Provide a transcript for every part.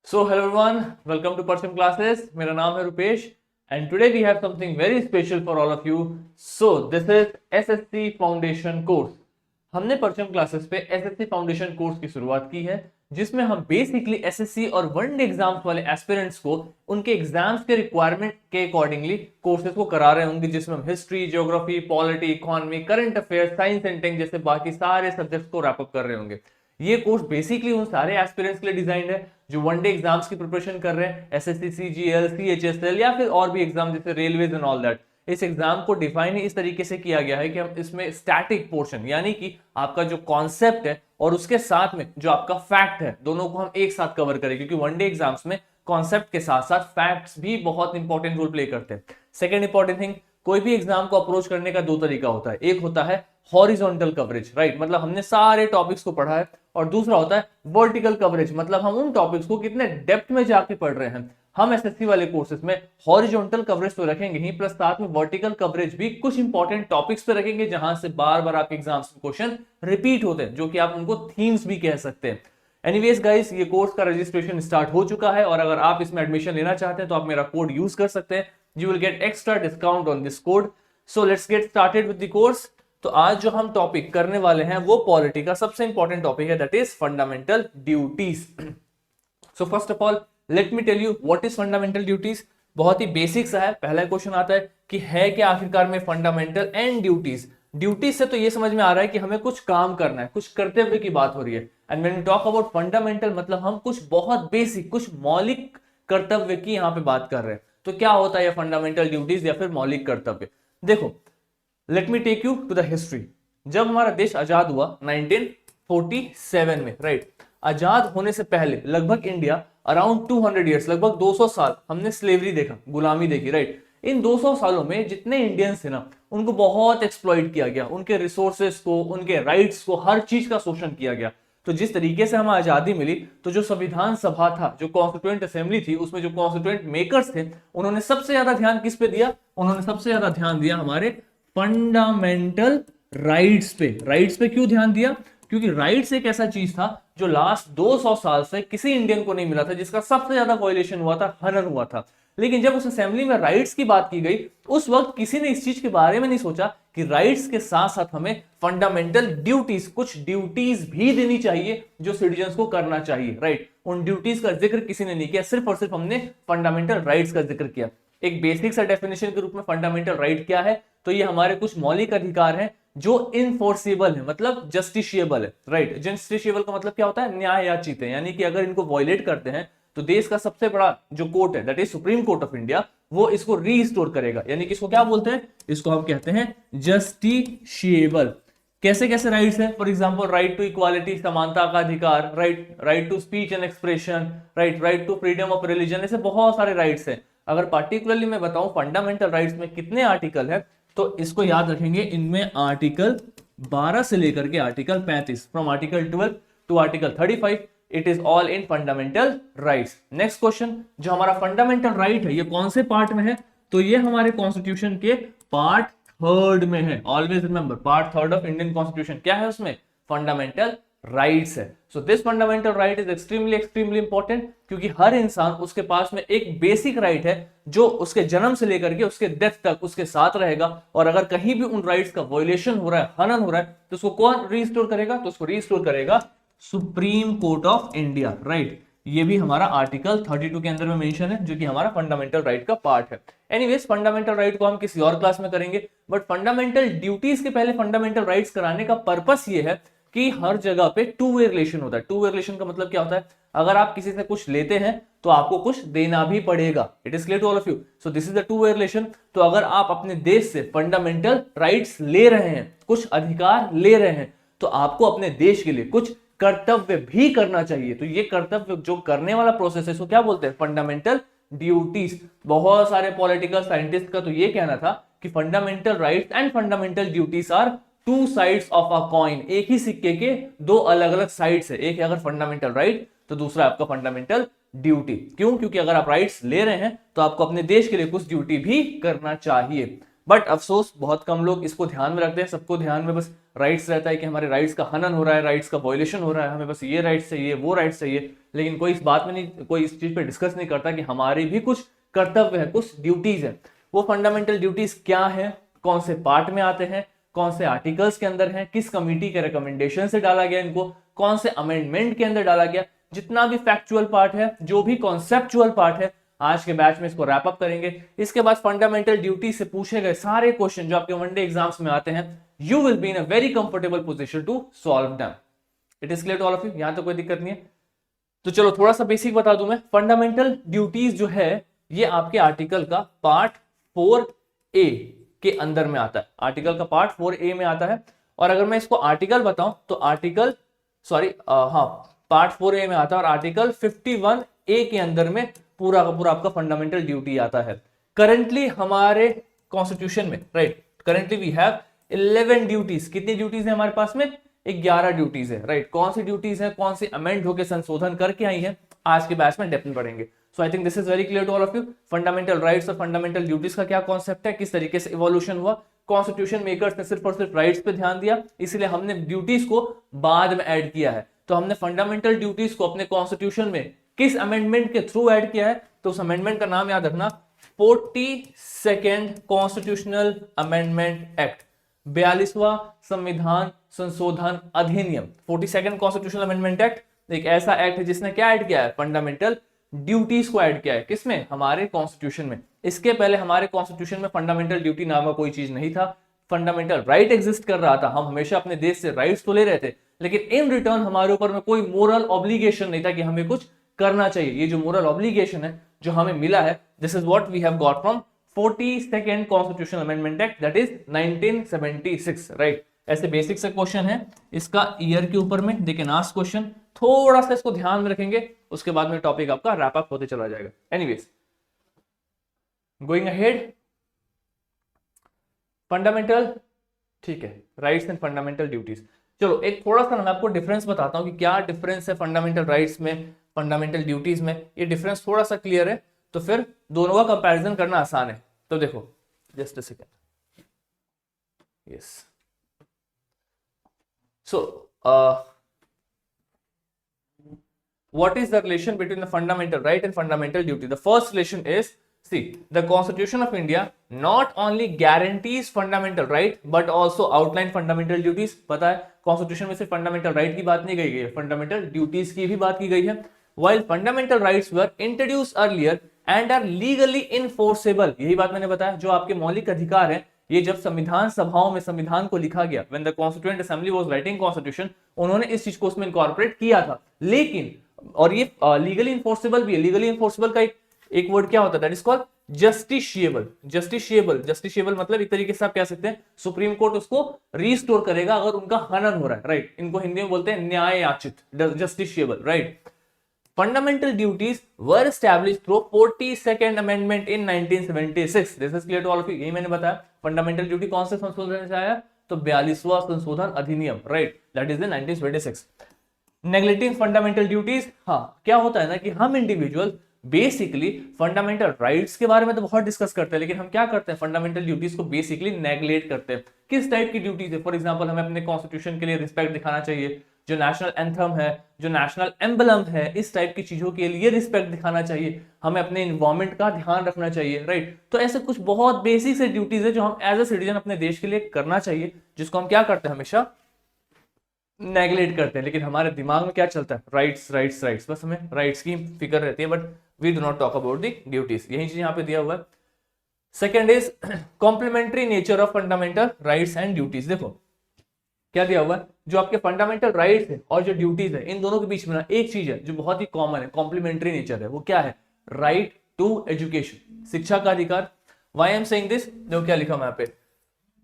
So hello everyone, welcome to Persim Classes. मेरा नाम है Rupesh and today we have something very special for all of you. So this is SSC Foundation course. हमने परचम classes पे SSC foundation course की शुरुआत की है जिसमें हम बेसिकली एसएससी और वनडे एग्जाम्स वाले एस्पिरेंट्स को उनके एग्जाम्स के रिक्वायरमेंट के अकॉर्डिंगली कोर्सेज को करा रहे होंगे, जिसमें हम history, geography, polity, economy, current affairs, science and tech जैसे बाकी सारे सब्जेक्ट्स को रैप अप कर रहे होंगे। ये कोर्स बेसिकली उन सारे एस्पिरेंट्स के लिए डिजाइंड है जो वनडे एग्जाम्स की प्रिपरेशन कर रहे हैं, एसएससी, सीजीएल, सीएचएसएल या फिर और भी एग्जाम जैसे रेलवेज एंड ऑल दैट। इस एग्जाम को डिफाइन ही इस तरीके से किया गया है कि हम इसमें स्टैटिक पोर्शन यानी कि आपका जो कॉन्सेप्ट है और उसके साथ में जो आपका फैक्ट है, दोनों को हम एक साथ कवर करें, क्योंकि वनडे एग्जाम्स में कॉन्सेप्ट के साथ साथ फैक्ट्स भी बहुत इंपॉर्टेंट रोल प्ले करते हैं। सेकेंड इंपॉर्टेंट थिंग, कोई भी एग्जाम को अप्रोच करने का दो तरीका होता है। एक होता है हॉरिजॉन्टल कवरेज, राइट, मतलब हमने सारे टॉपिक्स को पढ़ा है, और दूसरा होता है वर्टिकल कवरेज, मतलब हम उन टॉपिक्स को कितने डेप्थ में जाके पढ़ रहे हैं। हम एसएससी वाले कोर्सेज में हॉरिजॉन्टल कवरेज तो रखेंगे ही, प्लस साथ में वर्टिकल कवरेज भी कुछ इंपॉर्टेंट टॉपिक्स पे रखेंगे जहां से बार बार आपके एग्जाम्स में क्वेश्चन रिपीट होते हैं, जो कि आप उनको थीम्स भी कह सकते हैं। एनीवेज गाइस, ये कोर्स का रजिस्ट्रेशन स्टार्ट हो चुका है और अगर आप इसमें एडमिशन लेना चाहते हैं तो आप मेरा कोड यूज कर सकते हैं। You will get extra discount on this code. So let's get started with the course. तो आज जो हम टॉपिक करने वाले हैं वो पॉलिटी का सबसे इंपॉर्टेंट टॉपिक है, that is fundamental duties. So first of all let me tell you what is fundamental duties. बहुत ही बेसिक सा है। पहला क्वेश्चन आता है कि है क्या आखिरकार में फंडामेंटल एंड ड्यूटीज। ड्यूटीज से तो ये समझ में आ रहा है कि हमें कुछ काम करना है, कुछ कर्तव्य की बात हो रही है। And when we talk about fundamental, मतलब हम कुछ बहुत बेसिक, कुछ मौलिक कर्तव्य की यहाँ पे बात कर रहे हैं। तो क्या होता है ये फंडामेंटल ड्यूटीज या फिर मौलिक कर्तव्य? देखो, let me take you to the history. जब हमारा देश आजाद हुआ 1947 में, राइट, आजाद होने से पहले लगभग इंडिया अराउंड 200 ईयर्स, लगभग 200 साल हमने स्लेवरी देखा, गुलामी देखी, राइट। इन 200 सालों में जितने इंडियंस थे ना, उनको बहुत एक्सप्लॉइट किया गया, उनके रिसोर्सेस को, उनके राइट्स को, हर चीज का शोषण किया गया। तो जिस तरीके से हमें आजादी मिली, तो जो संविधान सभा था, जो कॉन्स्टिट्यूएंट असेंबली थी, उसमें जो कॉन्स्टिट्यूएंट मेकर्स थे, उन्होंने सबसे ज्यादा ध्यान किस पे दिया? उन्होंने सबसे ज्यादा ध्यान दिया हमारे फंडामेंटल राइट्स पे। राइट्स पे क्यों ध्यान दिया? क्योंकि राइट्स एक ऐसा चीज था जो लास्ट 200 साल से किसी इंडियन को नहीं मिला था, जिसका सबसे ज्यादा वायलेशन हुआ था, हनन हुआ था। लेकिन जब उस असेंबली में राइट्स की बात की गई, उस वक्त किसी ने इस चीज के बारे में नहीं सोचा कि राइट्स के साथ साथ हमें फंडामेंटल ड्यूटीज, कुछ ड्यूटीज भी देनी चाहिए जो सिटीजन्स को करना चाहिए, राइट। उन ड्यूटीज का जिक्र किसी ने नहीं किया, सिर्फ और सिर्फ हमने फंडामेंटल राइट्स का जिक्र किया। एक बेसिक सा डेफिनेशन के रूप में फंडामेंटल राइट क्या है? तो ये हमारे कुछ मौलिक अधिकार हैं जो इनफोर्सिबल है, मतलब जस्टिशिएबल है, राइट। जस्टिशिएबल का मतलब क्या होता है? न्याय याचित है, यानी कि अगर इनको वॉयलेट करते हैं तो देश का सबसे बड़ा जो कोर्ट है, that is supreme court of India, वो इसको रीस्टोर करेगा। यानी कि इसको क्या बोलते हैं? इसको हम कहते हैं जस्टिशिएबल। कैसे कैसे राइट्स है? For example, right to equality, समानता का अधिकार, right to speech and expression, right to freedom of religion, ऐसे बहुत सारे राइट्स हैं। अगर पार्टिकुलरली मैं बताऊं फंडामेंटल राइट्स में कितने आर्टिकल है, तो इसको याद रखेंगे, इनमें आर्टिकल 12 से लेकर के article 35, from article 12 to article 35, it is all in fundamental rights. Next question, जो हमारा फंडामेंटल राइट है, ये कौन से पार्ट में है? तो ये हमारे कॉन्स्टिट्यूशन के पार्ट 3 में है। Always remember, part 3 of Indian constitution क्या है? उसमें फंडामेंटल राइट्स है। So this fundamental right is extremely important, क्योंकि हर इंसान, उसके पास में एक बेसिक राइट है जो उसके जन्म से लेकर के उसके डेथ तक उसके साथ रहेगा, और अगर कहीं भी उन राइट्स का वायलेशन हो रहा है, हनन हो रहा है, तो उसको कौन रिस्टोर करेगा? तो उसको रिस्टोर करेगा supreme court of India, right. ये भी हमारा आर्टिकल 32 के अंदर में मेंशन है, जो कि हमारा फंडामेंटल राइट का पार्ट है। एनीवेज, फंडामेंटल राइट को हम किसी और क्लास में करेंगे, बट फंडामेंटल ड्यूटीज के पहले फंडामेंटल राइट्स कराने का पर्पस ये है कि हर जगह पे टू वे रिलेशन होता है। टू वे रिलेशन का मतलब क्या होता है? अगर आप किसी से कुछ लेते हैं तो आपको कुछ देना भी पड़ेगा। It is clear to all of you. So this is the two way relation. तो अगर आप अपने देश से फंडामेंटल राइट्स ले रहे हैं, कुछ अधिकार ले रहे हैं, तो आपको अपने देश के लिए कुछ कर्तव्य भी करना चाहिए। तो ये कर्तव्य जो करने वाला प्रोसेस है, इसको क्या बोलते हैं? Fundamental duties. बहुत सारे पॉलिटिकल साइंटिस्ट का तो ये कहना था कि fundamental rights and fundamental duties are two sides of a coin. एक ही सिक्के के दो अलग अलग साइड्स है। एक है अगर फंडामेंटल राइट, तो दूसरा आपका फंडामेंटल ड्यूटी। क्यों? क्योंकि अगर आप राइट्स ले रहे हैं तो आपको अपने देश के लिए कुछ ड्यूटी भी करना चाहिए। बट अफसोस बहुत कम लोग इसको ध्यान में रखते हैं। सबको ध्यान में बस राइट्स रहता है कि हमारे राइट्स का हनन हो रहा है, राइट्स का वायलेशन हो रहा है, हमें बस ये राइट्स चाहिए, वो राइट्स चाहिए, लेकिन कोई इस बात में नहीं, कोई इस चीज पे डिस्कस नहीं करता कि हमारी भी कुछ कर्तव्य है, कुछ ड्यूटीज है। वो फंडामेंटल ड्यूटीज क्या है, कौन से पार्ट में आते हैं, कौन से आर्टिकल्स के अंदर हैं, किस कमिटी के रिकमेंडेशन से डाला गया इनको, कौन से अमेंडमेंट के अंदर डाला गया, जितना भी फैक्चुअल पार्ट है, जो भी कॉन्सेप्चुअल पार्ट है, आज के बैच में इसको रैप अप करेंगे। इसके बाद फंडामेंटल ड्यूटी से पूछे गए सारे क्वेश्चन जो आपके वनडे एग्जाम्स में आते हैं, you will be in a very comfortable position to solve them. It is clear to all of you? यहां तो कोई दिक्कत नहीं है। तो चलो थोड़ा सा बेसिक बता दूं मैं। फंडामेंटल ड्यूटीज जो है ये आपके आर्टिकल का पार्ट 4A के अंदर में आता है। आर्टिकल का पार्ट 4A में आता है। और अगर मैं इसको आर्टिकल बताऊं तो आर्टिकल पार्ट 4A में आता है और आर्टिकल 51A के अंदर में पूरा का पूरा आपका फंडामेंटल ड्यूटी आता है। करंटली हमारे कॉन्स्टिट्यूशन में, right, currently we have 11 duties. कितनी ड्यूटीज है हमारे पास में? 11 ड्यूटीज है, राइट। कौन सी ड्यूटीज है, कौन सी अमेंड होकर संशोधन करके आई है, आज के बैच में डेप्थ में पढ़ेंगे। So I think this is very clear to all of you. Fundamental rights और फंडामेंटल ड्यूटीज का क्या कॉन्सेप्ट है, किस तरीके से इवोल्यूशन हुआ। कॉन्स्टिट्यूशन मेकर्स ने सिर्फ और सिर्फ राइट्स पे ध्यान दिया, इसलिए हमने ड्यूटीज को बाद में ऐड किया है। तो हमने फंडामेंटल ड्यूटीज को अपने कॉन्स्टिट्यूशन में किस अमेंडमेंट के थ्रू ऐड किया है, तो उस अमेंडमेंट का नाम याद रखना, 42nd कॉन्स्टिट्यूशनल अमेंडमेंट एक्ट, 42वां संविधान संशोधन अधिनियम। 42nd कॉन्स्टिट्यूशनल अमेंडमेंट एक्ट एक ऐसा एक्ट है जिसने क्या ऐड किया है, फंडामेंटल ड्यूटीज को ऐड किया है। किसमें? हमारे कॉन्स्टिट्यूशन में। इसके पहले हमारे कॉन्स्टिट्यूशन में फंडामेंटल ड्यूटी नाम का कोई चीज नहीं था। फंडामेंटल राइट एग्जिस्ट कर रहा था, हम हमेशा अपने देश से राइट्स तो ले रहे थे, लेकिन इन रिटर्न हमारे ऊपर में कोई मोरल ऑब्लिगेशन नहीं था कि हमें कुछ करना चाहिए। ये जो मोरल ऑब्लिगेशन है जो हमें मिला है, this is what we have got from 42nd constitutional amendment act, that is 1976, right. ऐसे बेसिक से क्वेश्चन है, इसका ईयर के ऊपर में दे कैन आस्क क्वेश्चन, थोड़ा सा इसको ध्यान में रखेंगे, उसके बाद में टॉपिक आपका रैप अप होते चला जाएगा। एनीवेज, गोइंग अहेड, फंडामेंटल, ठीक है, राइट्स एंड फंडामेंटल ड्यूटीज। चलो एक थोड़ा सा मैं आपको डिफरेंस बताता हूं कि क्या डिफरेंस है फंडामेंटल राइट्स में, फंडामेंटल ड्यूटीज में। ये डिफरेंस थोड़ा सा क्लियर है तो फिर दोनों का कंपैरिजन करना आसान है। तो देखो, just a second, yes. So what is the relation between the fundamental right and fundamental duty? The first relation is, see, the Constitution of India not only guarantees fundamental right but also outline fundamental duties. पता है Constitution में सिर्फ fundamental right की बात नहीं कही गई है, fundamental duties की भी बात की गई है। While fundamental rights were introduced earlier and are legally enforceable, यही बात मैंने बताया, जो आपके मौलिक अधिकार हैं, ये जब संविधान सभाओं में संविधान को लिखा गया, when the Constituent Assembly was writing Constitution, उन्होंने इस चीज को उसमें इनकॉर्पोरेट किया था। लेकिन और ये लीगली इन्फोर्सेबल भी है। लीगली इन्फोर्सेबल का एक वर्ड क्या होता है, that is called justiciable. Justiciable मतलब एक तरीके से आप कह सकते हैं सुप्रीम कोर्ट उसको रिस्टोर करेगा अगर उनका हनन हो रहा है, राइट। इनको हिंदी में बोलते हैं न्याय याचित, justiciable, right. Fundamental duties were established through 42nd amendment in 1976। This is clear to all of you. यही मैंने बताया फंडामेंटल ड्यूटी कौन से संशोधन से आया, तो 42वां संशोधन अधिनियम, right, that is in 1976। Neglecting fundamental duties, हाँ, क्या होता है ना कि हम इंडिविजुअल बेसिकली फंडामेंटल राइट्स के बारे में तो बहुत डिस्कस करते हैं, लेकिन हम क्या करते हैं, फंडामेंटल ड्यूटीज को बेसिकली नेग्लेक्ट करते हैं। किस टाइप की ड्यूटीज है? फॉर एग्जांपल, हमें अपने कॉन्स्टिट्यूशन के लिए रिस्पेक्ट दिखाना चाहिए, जो नेशनल एंथम है, जो नेशनल एम्बलम है, इस टाइप की चीजों के लिए रिस्पेक्ट दिखाना चाहिए, हमें अपने इन्वायरमेंट का ध्यान रखना चाहिए, राइट। तो ऐसे कुछ बहुत बेसिक से ड्यूटीज है जो हम एज अ सिटीजन अपने देश के लिए करना चाहिए, जिसको हम क्या करते हैं, हमेशा नेग्लेक्ट करते हैं। लेकिन हमारे दिमाग में क्या चलता है, राइट्स राइट्स राइट्स, बस हमें राइट्स की फिक्र रहती है, but we do not talk about the duties. यही चीज यहाँ पे दिया हुआ है। Second is complementary nature of fundamental rights and duties. देखो क्या दिया हुआ है, जो आपके फंडामेंटल राइट्स है और जो ड्यूटीज है, इन दोनों के बीच में ना एक चीज है जो बहुत ही कॉमन है, कॉम्प्लीमेंट्री नेचर है। वो क्या है? राइट टू एजुकेशन, शिक्षा का अधिकार। Why I am saying this, देखो क्या लिखा मैं यहाँ पे,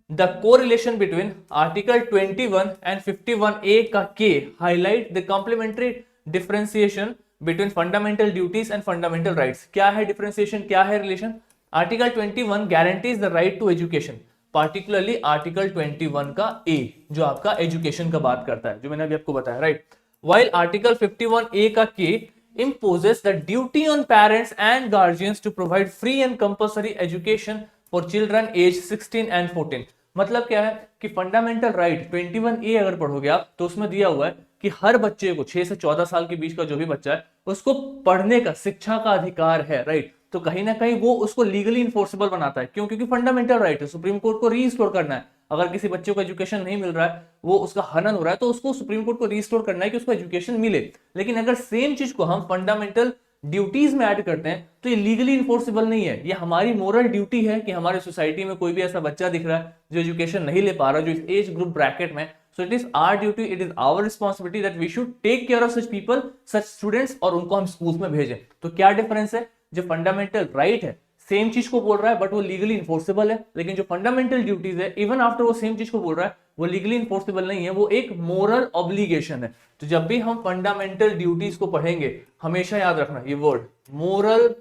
The correlation between Article 21 and 51A का K highlight the complementary differentiation between fundamental duties and fundamental rights। क्या है differentiation, क्या है relation? Article 21 guarantees the right to education, particularly Article 21 का A जो आपका education का बात करता है, जो मैंने अभी आपको बताया, right? While Article 51A का K imposes the duty on parents and guardians to provide free and compulsory education for children age 16 and 14। मतलब क्या है कि फंडामेंटल राइट 21A अगर पढ़ोगे आप तो उसमें दिया हुआ है कि हर बच्चे को 6 से 14 साल के बीच का जो भी बच्चा है उसको पढ़ने का, शिक्षा का अधिकार है, राइट। तो कहीं ना कहीं वो उसको लीगली इन्फोर्सेबल बनाता है। क्यों? क्योंकि फंडामेंटल राइट है, सुप्रीम कोर्ट को रीस्टोर करना है। अगर किसी बच्चे को एजुकेशन नहीं मिल रहा है, वो उसका हनन हो रहा है, तो उसको सुप्रीम कोर्ट को रीस्टोर करना है कि उसको एजुकेशन मिले। लेकिन अगर सेम चीज को हम फंडामेंटल ड्यूटीज में ऐड करते हैं तो ये लीगली इन्फोर्सेबल नहीं है। ये हमारी मोरल ड्यूटी है कि हमारे सोसाइटी में कोई भी ऐसा बच्चा दिख रहा है जो एजुकेशन नहीं ले पा रहा, जो इस एज ग्रुप ब्रैकेट में, so it is our duty, it is our responsibility that we should take care of such people, such students, और उनको हम स्कूल्स में भेजें। तो क्या डिफरेंस है? जो फंडामेंटल राइट है सेम चीज को बोल रहा है बट वो लीगली इन्फोर्सेबल है, लेकिन जो फंडामेंटल ड्यूटीज है इवन आफ्टर वो सेम चीज को बोल रहा है वो लीगली इन्फोर्सेबल नहीं है, वो एक मोरल ऑब्लिगेशन है। तो जब भी हम फंडामेंटल ड्यूटीज को पढ़ेंगे हमेशा याद रखना ये word, moral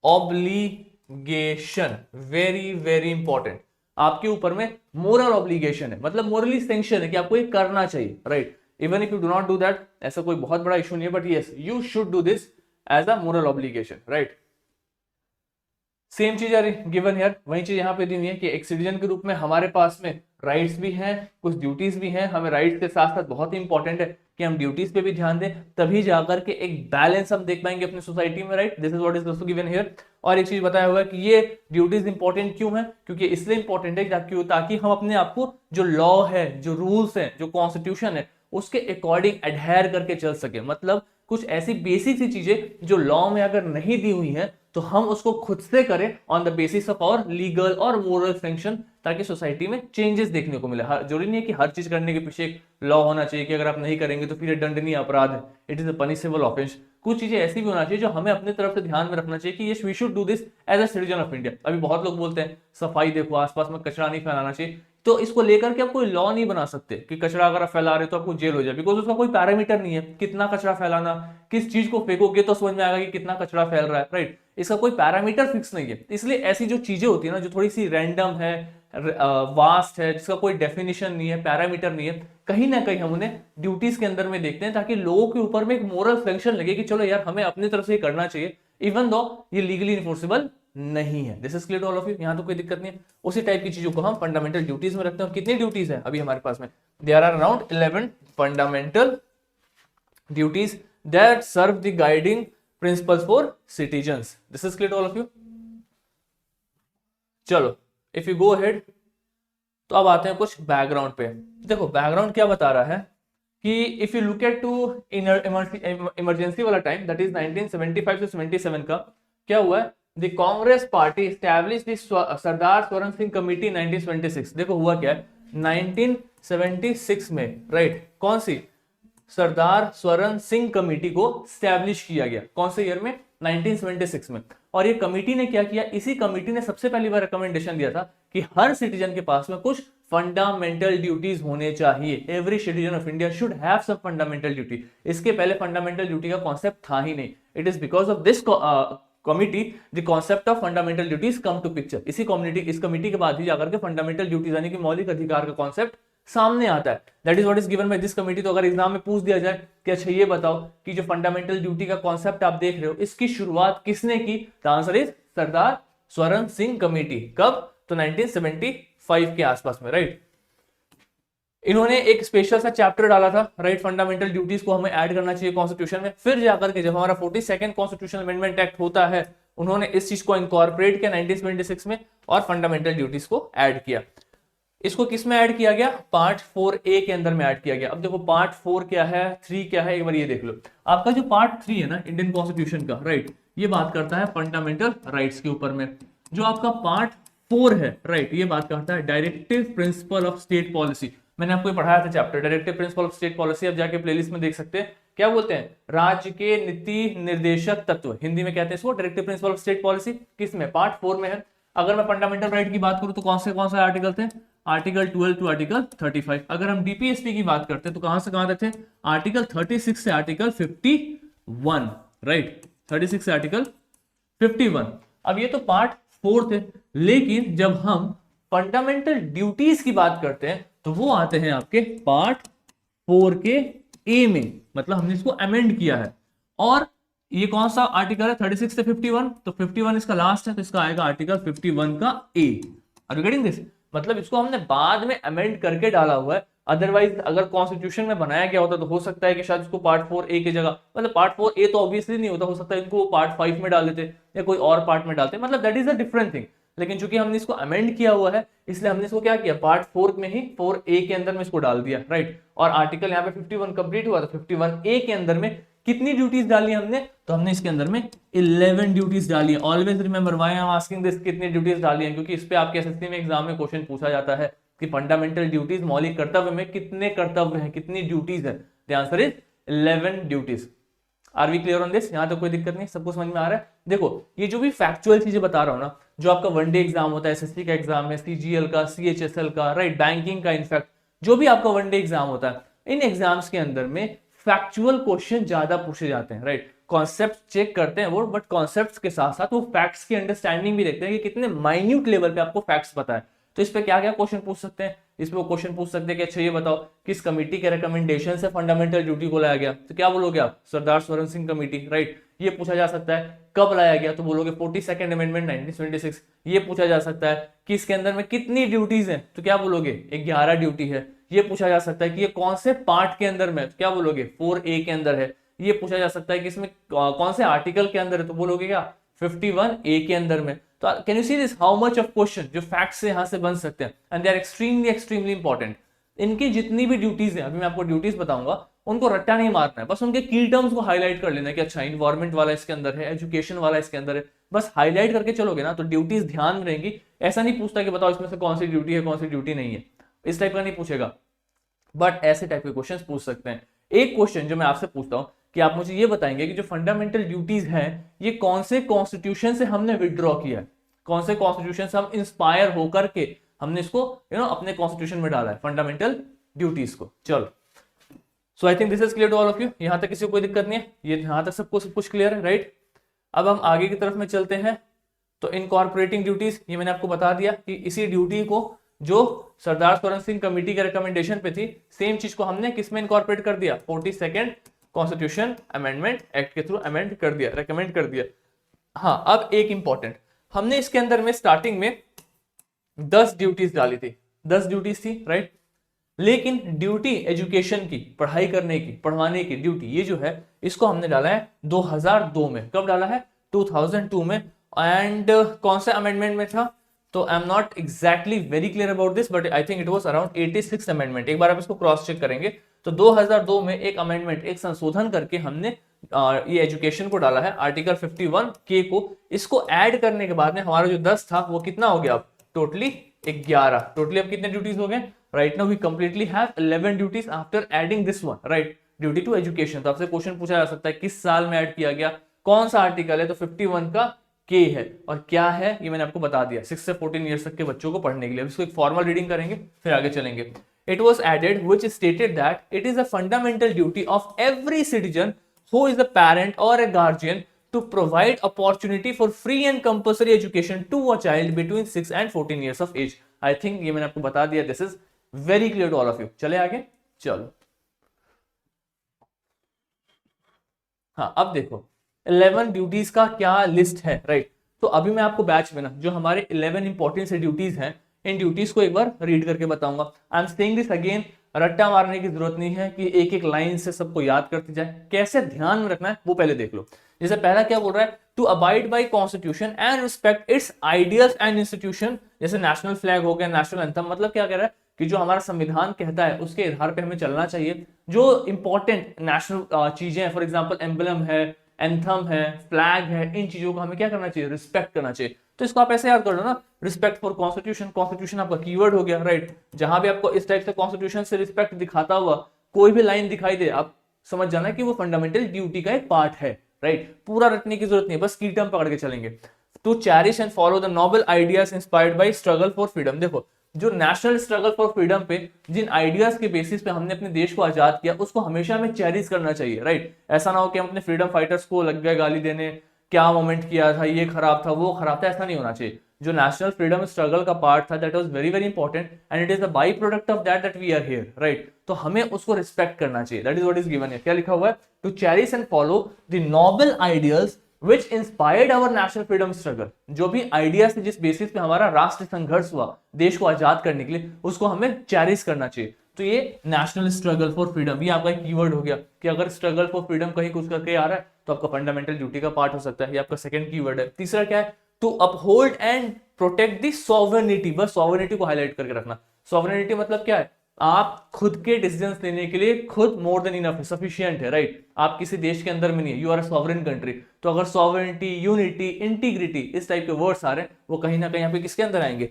obligation, very very important. आपके ऊपर में मोरल ऑब्लिगेशन है, मतलब मोरली सैंक्शन है कि आपको ये करना चाहिए, right. Even if you do not do that, ऐसा कोई बहुत बड़ा इशू नहीं है, but yes you should do this as a moral obligation, right. Same चीज गिवन हियर, वही चीज यहाँ पे दी हुई है कि एक सिटीजन के रूप में हमारे पास में राइट्स भी हैं, कुछ ड्यूटीज भी हैं। हमें राइट्स के साथ साथ बहुत ही इंपॉर्टेंट है कि हम ड्यूटीज पे भी ध्यान दें, तभी जाकर के एक बैलेंस हम देख पाएंगे अपनी सोसाइटी में, right. This is what is also given here. और एक चीज बताया हुआ है कि ये ड्यूटीज इंपॉर्टेंट क्यों है, क्योंकि इसलिए इंपॉर्टेंट है ताकि हम अपने आप को जो लॉ है, जो रूल्स है, जो कॉन्स्टिट्यूशन है, उसके अकॉर्डिंग एडहेयर करके चल सके। मतलब कुछ ऐसी बेसिक सी चीजें जो लॉ में अगर नहीं दी हुई हैं तो हम उसको खुद से करें on the basis of our legal और मोरल सैंक्शन, ताकि सोसाइटी में चेंजेस देखने को मिले। जरूरी नहीं है कि हर चीज करने के पीछे एक लॉ होना चाहिए कि अगर आप नहीं करेंगे तो फिर दंडनीय अपराध है, it is a punishable offence. कुछ चीजें ऐसी भी होना चाहिए जो हमें अपनी तरफ से ध्यान में रखना चाहिए कि yes we should do this as a citizen of India. अभी बहुत लोग बोलते हैं सफाई देखो, आसपास में कचरा नहीं फैलाना चाहिए, तो इसको लेकर के आप कोई लॉ नहीं बना सकते कि कचरा अगर आप फैला रहे हो तो आपको जेल हो जाए, बिकॉज उसका कोई पैरामीटर नहीं है। कितना कचरा फैलाना, किस चीज को फेंकोगे तो समझ में आएगा कि कितना कचरा फैल रहा है, राइट। इसका कोई पैरामीटर फिक्स नहीं है। इसलिए ऐसी जो चीजें होती है ना, जो थोड़ी सी रैंडम है, वास्ट है, जिसका कोई डेफिनेशन नहीं है, पैरामीटर नहीं है, कहीं ना कहीं हम उन्हें ड्यूटीज के अंदर में देखते हैं ताकि लोगों के ऊपर में एक मोरल सैंक्शन लगे कि चलो यार हमें अपनी तरफ से करना चाहिए, इवन दो ये लीगली इन्फोर्सेबल नहीं है। This is clear to all of you, यहां तो कोई दिक्कत नहीं है। उसी टाइप की चीजों को हम फंडामेंटल ड्यूटीज में रखते हैं। कितनी ड्यूटीज है अभी हमारे पास में? There are around 11 fundamental duties that serve the guiding principles for citizens. This is clear to all of you. चलो इफ यू गो अहेड, तो अब आते हैं कुछ बैकग्राउंड पे। देखो बैकग्राउंड क्या बता रहा है कि if you look at to emergency वाला टाइम, दैट इज 1975 से 77 का, क्या हुआ है? The Congress party establish the Sardar Swaran Singh committee 1976। देखो हुआ क्या है 1976 में, राइट। कौन सी? सरदार स्वरण सिंह कमेटी को स्टैब्लिश किया गया। कौन से ईयर में? 1976 में। और ये कमेटी ने क्या किया? इसी कमेटी ने सबसे पहली बार रिकमेंडेशन दिया था कि हर सिटीजन के पास में कुछ फंडामेंटल ड्यूटीज होने चाहिए। Every citizen of India should have some fundamental duty. इसके पहले फंडामेंटल ड्यूटी का कॉन्सेप्ट था ही नहीं। It is because of this committee the concept of fundamental duties come to picture. इस कमिटी के बाद ही जाकर के फंडामेंटल ड्यूटीज यानी कि मौलिक अधिकार का कॉन्सेप्ट सामने आता है। That is what is given by this committee. तो अगर एग्जाम में पूछ दिया जाए कि अच्छा ये बताओ कि जो फंडामेंटल ड्यूटी का कॉन्सेप्ट आप देख रहे हो इसकी शुरुआत किसने की? The answer is Sardar Swaran Singh committee. कब? तो 1975 के आसपास में, राइट। इन्होंने एक स्पेशल सा चैप्टर डाला था, राइट, फंडामेंटल ड्यूटीज को हमें ऐड करना चाहिए कॉन्स्टिट्यूशन में। फिर जाकर के जब हमारा 42nd कॉन्स्टिट्यूशनल अमेंडमेंट एक्ट होता है, उन्होंने इस चीज को इनकॉर्पोरेट किया 1976 में और फंडामेंटल ड्यूटीज को ऐड किया। इसको किस में ऐड किया गया? पार्ट 4A के अंदर में ऐड किया गया। अब देखो पार्ट 4 क्या है, 3 क्या है, एक बार ये देख लो। आपका जो पार्ट 3 है ना इंडियन कॉन्स्टिट्यूशन का, राइट, ये बात करता है फंडामेंटल राइट्स के ऊपर में। जो आपका पार्ट 4 है, राइट, ये बात करता है directive principle of state policy. मैंने आपको पढ़ाया था chapter directive principle of state policy. अब जाके प्लेलिस्ट में देख सकते हैं। क्या बोलते हैं? राज्य के नीति निर्देशक तत्व, हिंदी में कहते हैं इसको directive principle of state policy. किसमें? पार्ट 4 में है। अगर मैं फंडामेंटल राइट की बात करूं तो कौन से आर्टिकल थे? Article 12 to article 35। अगर हम डीपीएसपी की बात करते हैं तो कहां से कहां तक थे? आर्टिकल 36 से आर्टिकल 51, राइट, 36 से आर्टिकल 51। अब ये तो पार्ट 4 थे, लेकिन जब हम फंडामेंटल ड्यूटीज की बात करते हैं तो वो आते हैं आपके पार्ट 4 के ए में। मतलब हमने इसको अमेंड किया है और ये कौन सा आर्टिकल है 36 से 51, तो 51 इसका लास्ट है, तो इसका आएगा आर्टिकल 51 का A. Are you getting this? मतलब इसको हमने बाद में अमेंड करके डाला हुआ है, अदरवाइज अगर कॉन्स्टिट्यूशन में बनाया गया होता तो हो सकता है कि शायद इसको पार्ट 4 ए की जगह, मतलब पार्ट 4 ए तो ऑब्वियसली नहीं होता, हो सकता है इनको पार्ट 5 में डाल देते या कोई और पार्ट में डालते, मतलब that is a different thing. लेकिन चूंकि हमने इसको अमेंड किया हुआ है इसलिए हमने इसको क्या किया, पार्ट 4 में ही 4 ए के अंदर में इसको डाल दिया, राइट। और आर्टिकल यहाँ पे 51 कंप्लीट हुआ, तो 51 ए के अंदर में कितनी ड्यूटीज डाली हमने, तो हमने इसके अंदर में 11 ड्यूटीज डाली है। Always remember why I am asking this, कितनी ड्यूटीज डाली है, क्योंकि इस पे आपके एसएससी में एग्जाम में क्वेश्चन पूछा जाता है कि फंडामेंटल ड्यूटीज, मौलिक कर्तव्य में कितने कर्तव्य हैं, कितनी ड्यूटीज है। The answer is 11 duties. Are we clear on this? यहां तक कोई दिक्कत नहीं, सबको समझ में आ रहा है? देखो ये जो भी फैक्चुअल चीजें बता रहा हूं ना, जो आपका वनडे एग्जाम होता है, एसएससी का एग्जाम है, सीजीएल का, सीएचएसएल का, राइट, बैंकिंग का, इनफैक्ट जो भी आपका वनडे एग्जाम होता है, इन एग्जाम्स के अंदर में फैक्चुअल क्वेश्चन ज्यादा पूछे जाते हैं, राइट। कॉन्सेप्ट चेक करते हैं वो, बट कॉन्सेप्ट्स के साथ साथ वो फैक्ट्स की अंडरस्टैंडिंग भी देखते हैं कि कितने माइन्यूट लेवल पे आपको फैक्ट्स पता है। तो इस पे क्या क्या क्वेश्चन पूछ सकते हैं, इस पे वो क्वेश्चन पूछ सकते हैं कि अच्छा ये बताओ किस कमेटी के रिकमेंडेशन से फंडामेंटल ड्यूटी को लाया गया, तो क्या बोलोगे आप, सरदार स्वरण सिंह कमेटी, राइट। ये पूछा जा सकता है कब लाया गया, तो बोलोगे 42nd अमेंडमेंट 1926। ये पूछा जा सकता है कि इसके अंदर में कितनी ड्यूटीज हैं, तो क्या बोलोगे 11 ड्यूटी है। ये पूछा जा सकता है कि ये कौन से पार्ट के अंदर में, तो क्या बोलोगे 4A के अंदर है। ये पूछा जा सकता है कि इसमें कौन से आर्टिकल के अंदर है, तो बोलोगे क्या 51A के अंदर में। तो can you see this how much of question जो फैक्ट से यहां से बन सकते हैं, and they are extremely extremely important. इनकी जितनी भी ड्यूटीज है, अभी मैं आपको ड्यूटीज बताऊंगा, उनको रट्टा नहीं मारना है, बस उनके की टर्म्स को हाईलाइट कर लेना है कि अच्छा इन्वायरमेंट वाला इसके अंदर है, एजुकेशन वाला इसके अंदर है, बस हाईलाइट करके चलोगे ना तो ड्यूटीज ध्यान में रहेंगी। ऐसा नहीं पूछता कि बताओ इसमें से कौन सी ड्यूटी है कौन सी ड्यूटी नहीं है, इस टाइप का नहीं पूछेगा, बट ऐसे टाइप के क्वेश्चंस पूछ सकते हैं। एक क्वेश्चन जो मैं आपसे पूछता हूं कि आप मुझे ये बताएंगे कि जो फंडामेंटल ड्यूटीज हैं ये कौन से कॉन्स्टिट्यूशन से हमने विड्रॉ किया है, कौन से कॉन्स्टिट्यूशन से हम इंस्पायर होकर के हमने इसको अपने कॉन्स्टिट्यूशन में डाला है फंडामेंटल ड्यूटीज को। चलो, so I think this is clear to all of you. यहां तक किसी को कोई दिक्कत नहीं है, ये यहां तक सबको सब कुछ क्लियर है, राइट। अब हम आगे की तरफ में चलते हैं। तो इनकॉर्पोरेटिंग ड्यूटीज, ये मैंने आपको बता दिया कि इसी ड्यूटी को जो सरदार स्वरण सिंह कमेटी के रिकमेंडेशन पे थी, सेम चीज को हमने किस में इनकॉर्पोरेट कर दिया, 42nd कॉन्स्टिट्यूशन अमेंडमेंट एक्ट के थ्रू अमेंड कर दिया, रेकमेंड कर दिया। हाँ, अब एक इंपॉर्टेंट, हमने इसके अंदर में स्टार्टिंग में 10 ड्यूटीज डाली थी, 10 ड्यूटीज थी, राइट। लेकिन ड्यूटी एजुकेशन की, पढ़ाई करने की, पढ़वाने की ड्यूटी, ये जो है इसको हमने डाला है 2002 में। कब डाला है, 2002 में। एंड कौन सा अमेंडमेंट में था, तो I am not exactly very clear about this, but I think it was around 86 amendment. एक बार आप इसको क्रॉस चेक करेंगे तो 2002 में एक अमेंडमेंट, एक संशोधन करके हमने ये एजुकेशन को डाला है, आर्टिकल 51K को। इसको ऐड करने के बाद में हमारा जो 10 था वो कितना हो गया, अब टोटली 11। टोटली अब कितने ड्यूटीज हो गए, right now we completely have 11 duties after adding this one, right, duty to education. तो आपसे क्वेश्चन पूछा जा सकता है किस साल में ऐड किया गया, कौन सा आर्टिकल है, तो 51 का के है, और क्या है ये मैंने आपको बता दिया, 6 से 14 ईयर्स तक के बच्चों को पढ़ने के लिए। इसको एक फॉर्मल रीडिंग करेंगे फिर आगे चलेंगे। It was added which stated that it is a fundamental duty of every citizen who is a parent or a guardian to provide opportunity for free and compulsory education to a child between 6 and 14 years of age. I think ये मैंने आपको बता दिया, this is very clear to all of you. चले आगे, चलो। हाँ, अब देखो 11 ड्यूटीज का क्या लिस्ट है, राइट। तो अभी मैं आपको बैच में ना जो हमारे 11 इंपॉर्टेंट से ड्यूटीज हैं, इन ड्यूटीज को एक बार रीड करके बताऊंगा। I am saying this again, रट्टा मारने की जरूरत नहीं है कि एक एक लाइन से सबको याद करती जाए, कैसे ध्यान में रखना है वो पहले देख लो। जैसे पहला क्या बोल रहा है, to abide by constitution and respect its ideals and institution. जैसे नेशनल फ्लैग हो गया, नेशनल एंथम, मतलब क्या कह रहा है कि जो हमारा संविधान कहता है उसके आधार पे हमें चलना चाहिए। जो इंपॉर्टेंट नेशनल चीजें हैं, फॉर एग्जांपल एम्बलम है, एंथम है, फ्लैग है, इन चीजों को हमें क्या करना चाहिए, रिस्पेक्ट करना चाहिए। तो इसको आप ऐसे याद कर लो ना, रिस्पेक्ट फॉर कॉन्स्टिट्यूशन। कॉन्स्टिट्यूशन आपका कीवर्ड हो गया, राइट। जहां भी आपको इस टाइप से कॉन्स्टिट्यूशन से रिस्पेक्ट दिखाता हुआ कोई भी लाइन दिखाई दे, आप समझ जाना कि वो फंडामेंटल ड्यूटी का एक पार्ट है, राइट। पूरा रटने की जरूरत नहीं, बस की टर्म पकड़ के चलेंगे। To cherish and follow the noble ideas inspired by struggle for freedom. देखो जो नेशनल स्ट्रगल फॉर फ्रीडम पे जिन आइडियाज के बेसिस पे हमने अपने देश को आजाद किया, उसको हमेशा हमें चेरिश करना चाहिए, राइट। ऐसा ना हो कि हम अपने फ्रीडम फाइटर्स को लग गए गाली देने, क्या मोमेंट किया था, ये खराब था वो खराब था, ऐसा नहीं होना चाहिए। जो नेशनल फ्रीडम स्ट्रगल का पार्ट था, that was very very important and it is the by product of that we are here, right. तो हमें उसको रिस्पेक्ट करना चाहिए, that is what is given है। क्या लिखा हुआ है? To cherish and follow the noble ideals which inspired our national freedom struggle, जो भी आइडियाज थे जिस बेसिस पे हमारा राष्ट्र संघर्ष हुआ देश को आजाद करने के लिए, उसको हमें चेरिश करना चाहिए। तो ये नेशनल स्ट्रगल फॉर फ्रीडम, ये आपका एक कीवर्ड हो गया कि अगर स्ट्रगल फॉर फ्रीडम कहीं कुछ करके आ रहा है तो आपका फंडामेंटल ड्यूटी का पार्ट हो सकता है, ये आपका सेकंड कीवर्ड है। तीसरा क्या है? To uphold and protect the sovereignty, बस सॉवरेनिटी को हाईलाइट करके रखना। सॉवरेनिटी मतलब क्या है? आप खुद के डिसीजंस लेने के लिए खुद मोर देन इनफ है, सफिशिएंट है, राइट। आप किसी देश के अंदर में नहीं है, you are a sovereign country. तो अगर सॉवरेनिटी, यूनिटी, इंटीग्रिटी इस टाइप के वर्ड्स आ रहे हैं, वो कहीं ना कहीं यहाँ पे किसके अंदर आएंगे?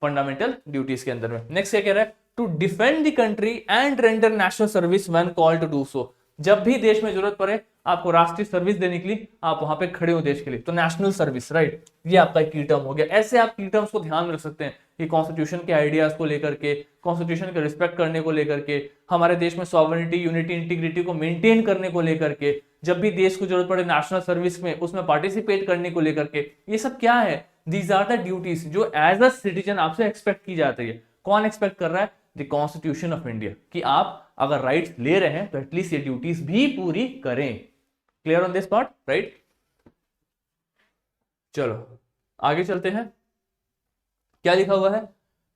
फंडामेंटल ड्यूटीज के अंदर में। नेक्स्ट क्या कह रहा है? To defend the country and render national service when called to do so, जब भी देश में जरूरत पड़े आपको राष्ट्रीय सर्विस देने के लिए, आप वहां पे खड़े हो देश के लिए, तो नेशनल सर्विस, राइट। ये आपका एक की टर्म हो गया। ऐसे आप की टर्म्स को ध्यान में रख सकते हैं कि कॉन्स्टिट्यूशन के आइडियाज को लेकर के, कॉन्स्टिट्यूशन के रिस्पेक्ट करने को लेकर के, हमारे देश में सॉवरेनिटी, यूनिटी, इंटीग्रिटी को मेंटेन करने को लेकर के, जब भी देश को जरूरत पड़े नेशनल सर्विस में उसमें पार्टिसिपेट करने को लेकर के, ये सब क्या है? दीज आर द ड्यूटीज जो एज अ सिटीजन आपसे एक्सपेक्ट की जाती है। कौन एक्सपेक्ट कर रहा है? द कॉन्स्टिट्यूशन ऑफ इंडिया, कि आप अगर राइट्स ले रहे हैं तो एटलीस्ट ये ड्यूटीज भी पूरी करें। Clear on this part, right. चलो आगे चलते हैं। क्या लिखा हुआ है?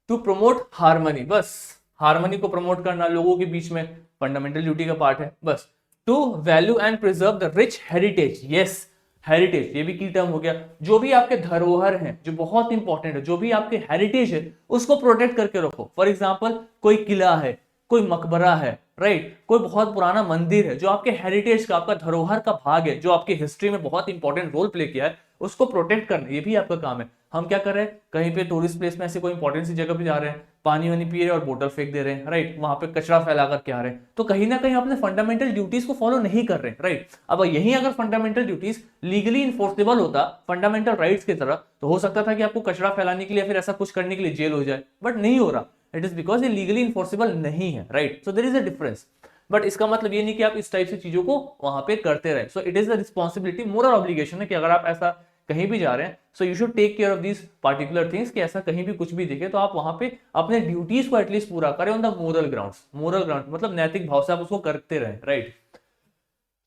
टू प्रमोट हार्मनी, बस हार्मनी को प्रमोट करना लोगों के बीच में फंडामेंटल ड्यूटी का पार्ट है, बस। To value and preserve the rich heritage, yes heritage, ये भी की टर्म हो गया। जो भी आपके धरोहर हैं, जो बहुत इंपॉर्टेंट है, जो भी आपके हेरिटेज है, उसको प्रोटेक्ट करके रखो। फॉर एग्जाम्पल कोई किला है, कोई मकबरा है, राइट, कोई बहुत पुराना मंदिर है, जो आपके हेरिटेज का, आपका धरोहर का भाग है, जो आपकी हिस्ट्री में बहुत इंपॉर्टेंट रोल प्ले किया है, उसको प्रोटेक्ट करना, ये भी आपका काम है। हम क्या कर रहे हैं? कहीं पे टूरिस्ट प्लेस में ऐसे कोई इंपॉर्टेंट सी जगह पे जा रहे हैं, पानी वानी पी रहे हैं और बोतल फेंक दे रहे हैं, राइट, वहां पे कचरा फैला करके आ रहे हैं, तो कहीं ना कहीं अपने फंडामेंटल ड्यूटीज को फॉलो नहीं कर रहे हैं, राइट। अब यही अगर फंडामेंटल ड्यूटीज लीगली इन्फोर्सेबल होता फंडामेंटल राइट्स की तरह, तो हो सकता था कि आपको कचरा फैलाने के लिए फिर ऐसा कुछ करने के लिए जेल हो जाए, बट नहीं हो रहा। इट इज बिकॉज ये लीगली इन्फोर्सेबल नहीं है, right. So there is a difference. But इसका मतलब ये नहीं कि आप इस टाइप से चीजों को वहां पे करते रहे। So it is the responsibility, moral obligation है कि अगर आप ऐसा कहीं भी जा रहे हैं, so you should take care of these particular things, कि ऐसा कहीं भी कुछ भी दिखे तो आप वहां पे अपने ड्यूटीज को एटलीस्ट पूरा करें on the moral grounds. Moral ground मतलब नैतिक भाव से आप उसको करते रहे, राइट।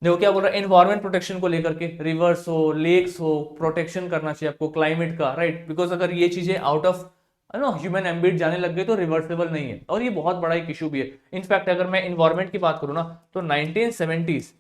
देखो क्या बोल रहा है, एनवायरमेंट प्रोटेक्शन को लेकर के, रिवर्स हो, लेक्स हो, प्रोटेक्शन करना चाहिए आपको, क्लाइमेट का, राइट। बिकॉज अगर ये चीजें आउट ऑफ ह्यूमन एम्बिट जाने लग गए तो रिवर्सेबल नहीं है, और ये बहुत बड़ा एक इशू भी है। इनफैक्ट अगर मैं इन्वायरमेंट की बात करूँ ना, तो 1970s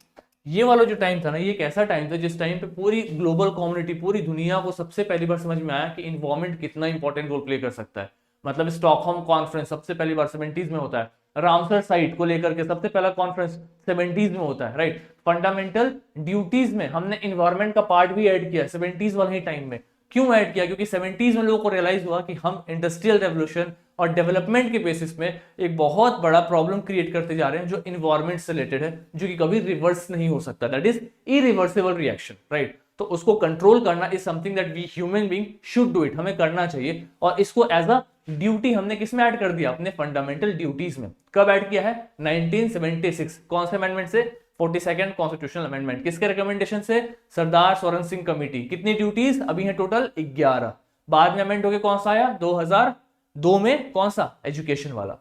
ये वाला जो टाइम था ना, ये एक ऐसा टाइम था जिस टाइम पे पूरी ग्लोबल कम्युनिटी, पूरी दुनिया को सबसे पहली बार समझ में आया कि इन्वायरमेंट कितना इंपॉर्टेंट रोल प्ले कर सकता है। मतलब स्टॉकहोम कॉन्फ्रेंस सबसे पहली बार 70s में होता है, रामसर साइट को लेकर के सबसे पहला कॉन्फ्रेंस 70s में होता है, राइट। फंडामेंटल ड्यूटीज में हमने इन्वायरमेंट का पार्ट भी ऐड किया 70s वाले ही टाइम में। क्यों ऐड किया? क्योंकि 70s में लोगों को रियलाइज हुआ कि हम इंडस्ट्रियल रेवोल्यूशन और डेवलपमेंट के बेसिस में एक बहुत बड़ा प्रॉब्लम क्रिएट करते जा रहे हैं जो इन्वायरमेंट से रिलेटेड है, जो कि कभी रिवर्स नहीं हो सकता, that is irreversible reaction, right. तो उसको कंट्रोल करना is something that we human being should do it, हमें करना चाहिए। और इसको एज अ ड्यूटी हमने किस में ऐड कर दिया? अपने फंडामेंटल ड्यूटीज में। कब ऐड किया है? 1976। कौन से अमेंडमेंट से? 42nd constitutional amendment. किसके रिकमेंडेशन से? सरदार स्वरण सिंह कमेटी। कितनी ड्यूटीज? अभी है टोटल 11। बाद में अमेंड होके कौन सा आया? 2002 में। कौन सा? एजुकेशन वाला।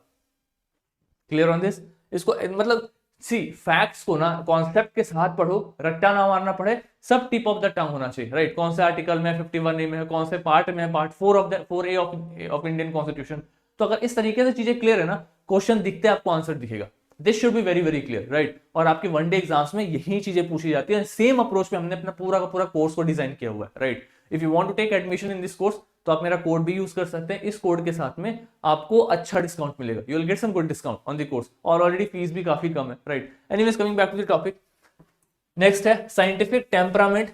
Clear on this? इसको मतलब सी फैक्ट्स को ना कॉन्सेप्ट के साथ पढ़ो, रट्टा ना मारना पड़े, सब टिप ऑफ द टंग होना चाहिए, राइट। कौन से आर्टिकल में 51A में है, कौन से पार्ट में है, part 4A of Indian constitution. तो अगर इस तरीके से चीजें क्लियर है ना, क्वेश्चन दिखते आपको आंसर दिखेगा। This should be very very clear, right. और आपके वनडे एग्जाम्स में यही चीजें पूछी जाती है। सेम अप्रोच में हमने अपना पूरा का पूरा कोर्स को डिजाइन किया हुआ है, right. If you want to take admission in this course तो आप मेरा कोड भी यूज कर सकते हैं। इस कोड के साथ में आपको अच्छा डिस्काउंट मिलेगा, you will get some good discount on the course, और ऑलरेडी फीस भी काफी कम है, right. Anyways coming back to the topic, next है साइंटिफिक टेम्परामेंट।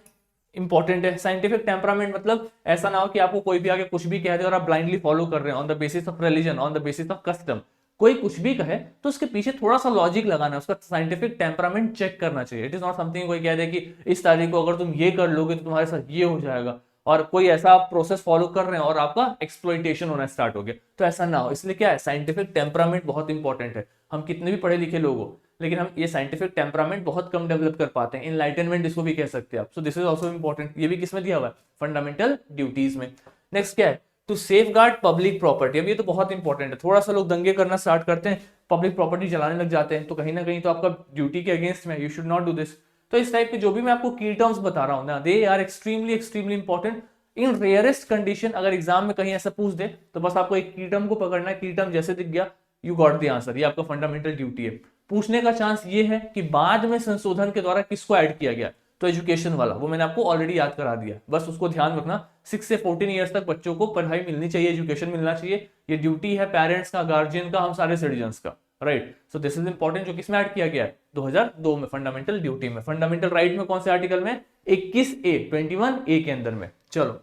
इंपॉर्टेंट है साइंटिफिक टेम्परामेंट, मतलब ऐसा ना हो कि आपको कोई भी आगे कुछ भी कह दे और आप ब्लाइंडली फॉलो कर रहे हैं on the basis of religion, on the basis of custom. कोई कुछ भी कहे तो उसके पीछे थोड़ा सा लॉजिक लगाना है, उसका साइंटिफिक टेम्परामेंट चेक करना चाहिए। इट इज नॉट समथिंग कोई कह दे कि इस तारीख को अगर तुम ये कर लोगे तो तुम्हारे साथ ये हो जाएगा, और कोई ऐसा आप प्रोसेस फॉलो कर रहे हैं और आपका एक्सप्लॉइटेशन होना स्टार्ट हो गया, तो ऐसा ना हो। इसलिए क्या है, साइंटिफिक टेम्परामेंट बहुत इंपॉर्टेंट है। हम कितने भी पढ़े लिखे लोग हो, लेकिन हम ये साइंटिफिक टेम्परामेंट बहुत कम डेवलप कर पाते हैं। इनलाइटनमेंट इसको भी कह सकते हैं आप। सो दिस इज ऑल्सो इंपॉर्टेंट। ये भी किसमें दिया हुआ है? फंडामेंटल ड्यूटीज में। नेक्स्ट क्या है, to safeguard public property. अब ये तो बहुत इंपॉर्टेंट है, थोड़ा सा लोग दंगे करना स्टार्ट करते हैं, पब्लिक प्रॉपर्टी चलाने लग जाते हैं, तो कहीं ना कहीं तो आपका ड्यूटी के अगेंस्ट में, you should not do this. तो इस टाइप के जो भी मैं आपको की टर्म्स बता रहा हूं ना, they are extremely extremely important. In rarest condition अगर एग्जाम में कहीं ऐसा पूछ दे तो बस आपको एक की टर्म को पकड़ना है, की टर्म जैसे दिख गया यू गॉट द आंसर, ये आपका फंडामेंटल ड्यूटी है। पूछने का चांस ये है कि बाद में संशोधन के द्वारा किसको ऐड किया गया, तो एजुकेशन वाला, वो मैंने आपको ऑलरेडी याद करा दिया, बस उसको ध्यान रखना। 6 से 14 ईयर्स तक बच्चों को पढ़ाई मिलनी चाहिए, एजुकेशन मिलना चाहिए, ये ड्यूटी है पेरेंट्स का, गार्जियन का, हम सारे सिटीजन्स का, right. So this is important, जो किसमें ऐड किया गया है 2002 में, फंडामेंटल ड्यूटी में। फंडामेंटल राइट में कौन से आर्टिकल में, 21A 21A के अंदर में। चलो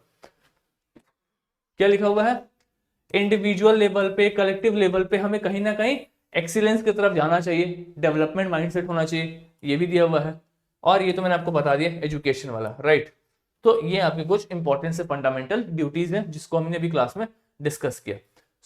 क्या लिखा हुआ है, इंडिविजुअल लेवल पे, कलेक्टिव लेवल पे हमें कहीं ना कहीं एक्सीलेंस की तरफ जाना चाहिए, डेवलपमेंट माइंडसेट होना चाहिए, ये भी दिया हुआ है। और ये तो मैंने आपको बता दिया एजुकेशन वाला, राइट। तो ये आपके कुछ इंपॉर्टेंट से फंडामेंटल ड्यूटीज हैं जिसको हमने अभी क्लास में डिस्कस किया।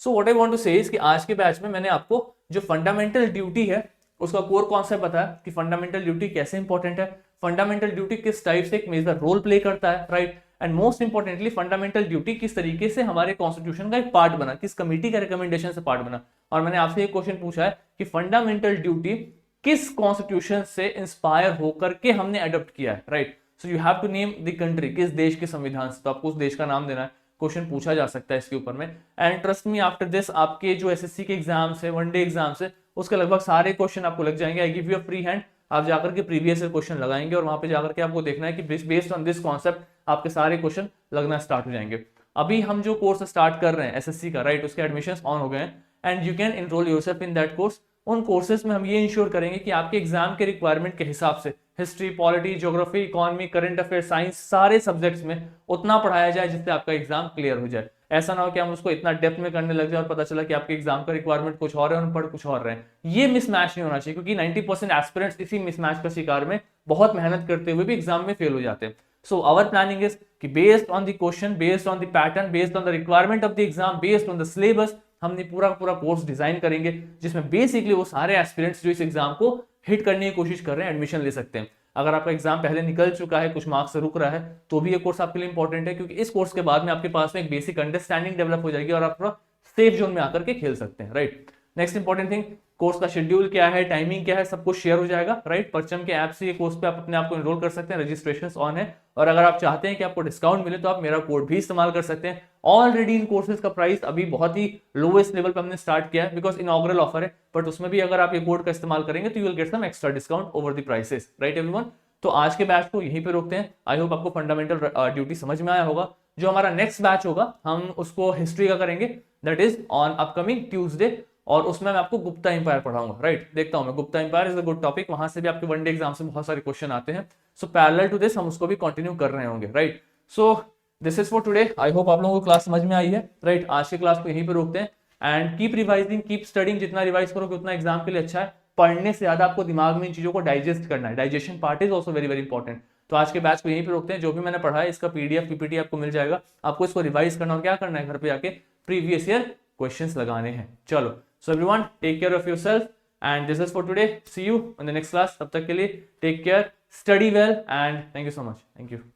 So what I want to say is कि आज के बैच में मैंने आपको जो फंडामेंटल ड्यूटी है उसका कोर कॉन्सेप्ट बताया कि फंडामेंटल ड्यूटी कैसे इंपॉर्टेंट है, फंडामेंटल ड्यूटी किस टाइप से एक मेजर रोल प्ले करता है, right. And most importantly fundamental duty किस तरीके से हमारे कॉन्स्टिट्यूशन का एक पार्ट बना, किस कमेटी का रिकमेंडेशन से पार्ट बना। और मैंने आपसे एक क्वेश्चन पूछा है कि फंडामेंटल ड्यूटी किस कॉन्स्टिट्यूशन से इंस्पायर होकर के हमने अडॉप्ट किया है, right. So you have to name the country, किस देश के संविधान से, तो आपको उस देश का नाम देना है, क्वेश्चन पूछा जा सकता है इसके ऊपर में। And trust me after this आपके जो एसएससी के एग्जाम्स है, वनडे एग्जाम्स है, उसके लगभग सारे क्वेश्चन आपको लग जाएंगे। I give you a free hand, आप जाकर के प्रीवियस क्वेश्चन लगाएंगे और वहां पे जाकर के आपको देखना है कि बेस्ड ऑन दिस कॉन्सेप्ट आपके सारे क्वेश्चन लगना स्टार्ट हो जाएंगे। अभी हम जो कोर्स स्टार्ट कर रहे हैं एसएससी का, राइट, उसके एडमिशंस ऑन हो गए हैं and you can enrol yourself in that course. उन कोर्सेज में हम ये इंश्योर करेंगे कि आपके एग्जाम के रिक्वायरमेंट के हिसाब से history, polity, geography, economy, current affair, science, सारे सब्जेक्ट्स में उतना पढ़ाया जाए जिससे आपका एग्जाम क्लियर हो जाए। ऐसा ना हो कि हम उसको इतना डेप्थ में करने लग जाए और पता चला कि आपके एग्जाम का रिक्वायरमेंट कुछ और है और पढ़ कुछ और रहे हैं। ये मिसमैच नहीं होना चाहिए, क्योंकि 90% एस्पिरेंट्स इसी मिसमैच का शिकार में बहुत मेहनत करते हुए भी एग्जाम में फेल हो जाते हैं। सो आवर प्लानिंग इज कि based on the question, based on the pattern, based on the requirement of the exam, based on the syllabus, हमने पूरा कोर्स डिजाइन करेंगे जिसमें बेसिकली वो सारे एस्पिरेंट्स जो इस एग्जाम को हिट करने की कोशिश कर रहे हैं एडमिशन ले सकते हैं। अगर आपका एग्जाम पहले निकल चुका है, कुछ मार्क्स से रुक रहा है, तो भी ये कोर्स आपके लिए इंपॉर्टेंट है, क्योंकि इस कोर्स के बाद में आपके पास में एक बेसिक अंडरस्टैंडिंग डेवलप हो जाएगी और आप थोड़ा सेफ जोन में आकर के खेल सकते हैं, right. Next important thing, course का शेड्यूल क्या है, टाइमिंग क्या है, सब कुछ शेयर हो जाएगा, राइट। परचम के ऐप से ये कोर्स पे आप अपने आप को एनरोल कर सकते हैं, रजिस्ट्रेशन ऑन है। और अगर आप चाहते हैं कि आपको डिस्काउंट मिले तो आप मेरा कोड भी इस्तेमाल कर सकते हैं। ऑलरेडी इन कोर्सेज का प्राइस अभी बहुत ही लोवेस्ट लेवल पे हमने स्टार्ट किया है, बिकॉज इनॉग्रल ऑफर है, बट उसमें भी अगर आप ये कोड का इस्तेमाल करेंगे तो you will get some extra discount over the prices, right everyone. तो आज के बैच को यहीं पे रोकते हैं। आई होप आपको फंडामेंटल ड्यूटी समझ में आया होगा। जो हमारा नेक्स्ट बैच होगा हम उसको हिस्ट्री का करेंगे, that is on upcoming Tuesday, और उसमें मैं आपको गुप्ता एम्पायर पढ़ाऊंगा, राइट। देखता हूं मैं, Gupta empire is a good topic, वहां से भी आपके वनडे एग्जाम से बहुत सारे क्वेश्चन आते हैं। सो पैरेलल टू दिस हम उसको भी कंटिन्यू कर रहे होंगे, right. So this is for today. I hope आप लोगों को क्लास समझ में आई है, राइट। आज की क्लास को यहीं पे रोकते हैं and keep revising, keep studying. जितना रिवाइज करोगे उतना एग्जाम के लिए अच्छा है। पढ़ने से ज्यादा आपको दिमाग में इन चीजों को डाइजेस्ट करना है, digestion part is also very very important. तो आज के बैच को यहीं पे रोकते हैं। जो भी मैंने पढ़ा है इसका पीडीएफ पीपीटी आपको मिल जाएगा, आपको इसको रिवाइज करना और क्या करना है, घर पे आके प्रीवियस ईयर क्वेश्चंस लगाने हैं। चलो, so everyone take care of yourself and this is for today. See you in the next class. तब तक के लिए take care, study well and thank you so much. Thank you.